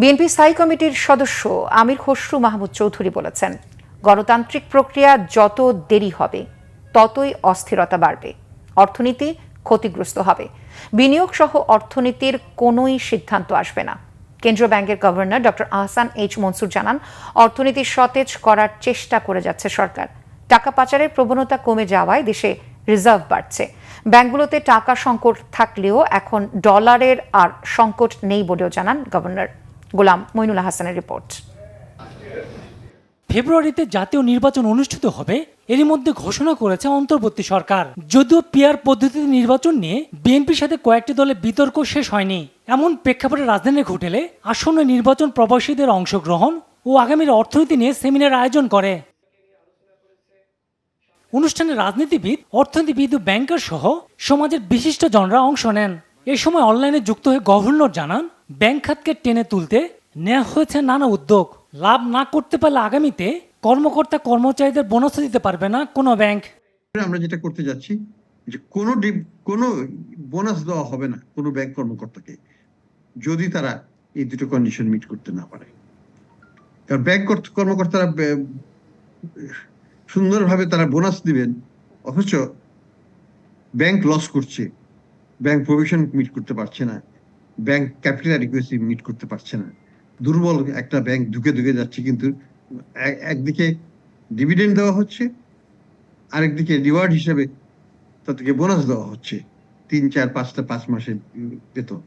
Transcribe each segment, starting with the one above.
BNP স্থায়ী কমিটির সদস্য আমির খসরু মাহমুদ চৌধুরী বলেছেন, গণতান্ত্রিক প্রক্রিয়া যত দেরি হবে ততই অস্থিরতা বাড়বে, অর্থনীতি ক্ষতিগ্রস্ত হবে, বিনিয়োগ সহ অর্থনীতির কোনোই সিদ্ধান্ত আসবে না। কেন্দ্রীয় ব্যাংকের governor doctor Ahsan H Mansur জানান, অর্থনীতি সতেজ করার চেষ্টা করে যাচ্ছে সরকার। টাকা পাচারের প্রবণতা কমে যাওয়ায় দেশে রিজার্ভ বাড়ছে। ব্যাংকগুলোতে টাকা সংকট থাকলেও এখন ডলারের আর সংকট নেই বলেও জানান গভর্নর। গোলাম মইনুল হাসানের রিপোর্ট। ফেব্রুয়ারিতে জাতীয় নির্বাচন অনুষ্ঠিত হবে, এরই মধ্যে ঘোষণা করেছে অন্তর্বর্তী সরকার। যদিও পিআর পদ্ধতিতে নির্বাচন নিয়ে বিএনপির সাথে কয়েকটি দলের বিতর্ক শেষ হয়নি। এমন প্রেক্ষাপটে রাজধানীর হোটেলে আসন্ন নির্বাচন প্রবাসীদের অংশগ্রহণ ও আগামীর অর্থনীতি নিয়ে সেমিনার আয়োজন করে। অনুষ্ঠানে রাজনীতিবিদ, অর্থনীতিবিদ ও ব্যাংকার সহ সমাজের বিশিষ্ট জনরা অংশ নেন। এ সময় অনলাইনে যুক্ত হয়ে গভর্নর জানান, ব্যাংক খাতকে টেনে তুলতে নেওয়া হয়েছে নানা উদ্যোগ। লাভ না করতে পারলে আগামীতে কর্মকর্তা কর্মচারীদের বোনাস দিতে পারবে না কোনো ব্যাংক। আমরা যেটা করতে যাচ্ছি যে কোনো বোনাস দেওয়া হবে না কোনো ব্যাংক কর্মকর্তাকে, যদি তারা এই দুটো কন্ডিশন মিট করতে না পারে। কারণ ব্যাংক কর্মকর্তারা সুন্দরভাবে তারা বোনাস দিবেন, অথচ ব্যাংক লস করছে, ব্যাংক প্রভিশন মিট করতে পারছে না, ব্যাংক ক্যাপিটাল অ্যাডিকুয়েসি মিট করতে পারছে না, দুর্বল একটা ব্যাংক ধুকে যাচ্ছে। কিন্তু একদিকে ডিভিডেন্ড দেওয়া হচ্ছে, আরেকদিকে রিওয়ার্ড হিসেবে তাদেরকে বোনাস দেওয়া হচ্ছে 3, 4, 5 মাসের বেতন।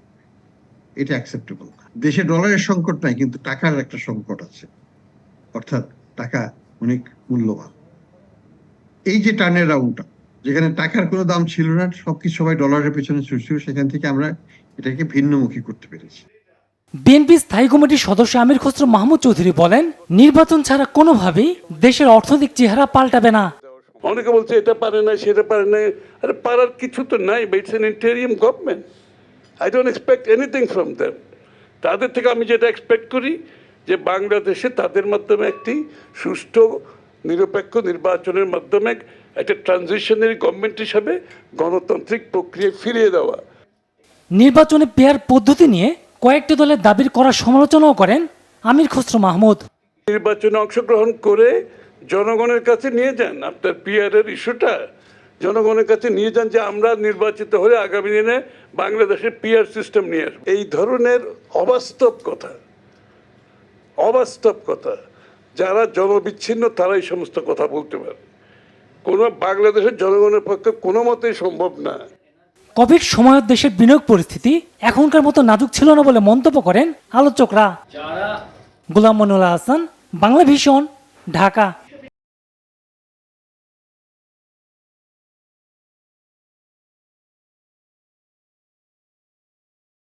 এটা অ্যাকসেপ্টেবল না। দেশে ডলারের সংকট নাই, কিন্তু টাকার একটা সংকট আছে, অর্থাৎ টাকা অনেক মূল্যবান। এই যে টার্নের রাউন্ডটা, যেখানে টাকার কোনো দাম ছিল না, সবকিছু সবাই ডলারের পেছনে ছুটছিল, সেখান থেকে আমরা এটাকে ভিন্নমুখী করতে পেরেছি। বিএনপি স্থায়ী কমিটির সদস্য আমির খসরু মাহমুদ চৌধুরী বলেন, নির্বাচন ছাড়া কোনোভাবেই দেশের অর্থনৈতিক চেহারা পাল্টাবে না। অনেকে বলছে এটা পারে না, সেটা পারে না। আরে পারার কিছু তো নাই, it's an interim government. I don't expect anything from them. তাদের থেকে আমি যেটা এক্সপেক্ট করি যে বাংলাদেশে তাদের মাধ্যমে একটি সুষ্ঠু নিরপেক্ষ নির্বাচনের মাধ্যমে একটা ট্রানজিশনারি গভর্নমেন্ট হিসাবে গণতান্ত্রিক প্রক্রিয়ায় ফিরিয়ে দেওয়া। নির্বাচনে পেয়ার পদ্ধতি নিয়ে কয়েকটি দলের দাবির করার সমালোচনাও করেন আমির খসরু মাহমুদ। নির্বাচনে অংশগ্রহণ করে জনগণের কাছে নিয়ে যান আপনার পিআরের ইস্যুটা, জনগণের কাছে নিয়ে যান যে আমরা নির্বাচিত হলে আগামী দিনে বাংলাদেশের পিআর সিস্টেম নিয়ে আসবো। এই ধরনের অবাস্তব কথা যারা জনবিচ্ছিন্ন তারা এই সমস্ত কথা বলতে পারে। কোনো বাংলাদেশের জনগণের পক্ষে কোনো মতেই সম্ভব না। কোভিড সময়ের দেশের বিনিয়োগ পরিস্থিতি এখনকার মতো নাজুক ছিল না বলে মন্তব্য করেন আলোচকরা। গোলাম মইনুল হাসান, বাংলা ভিশন, ঢাকা।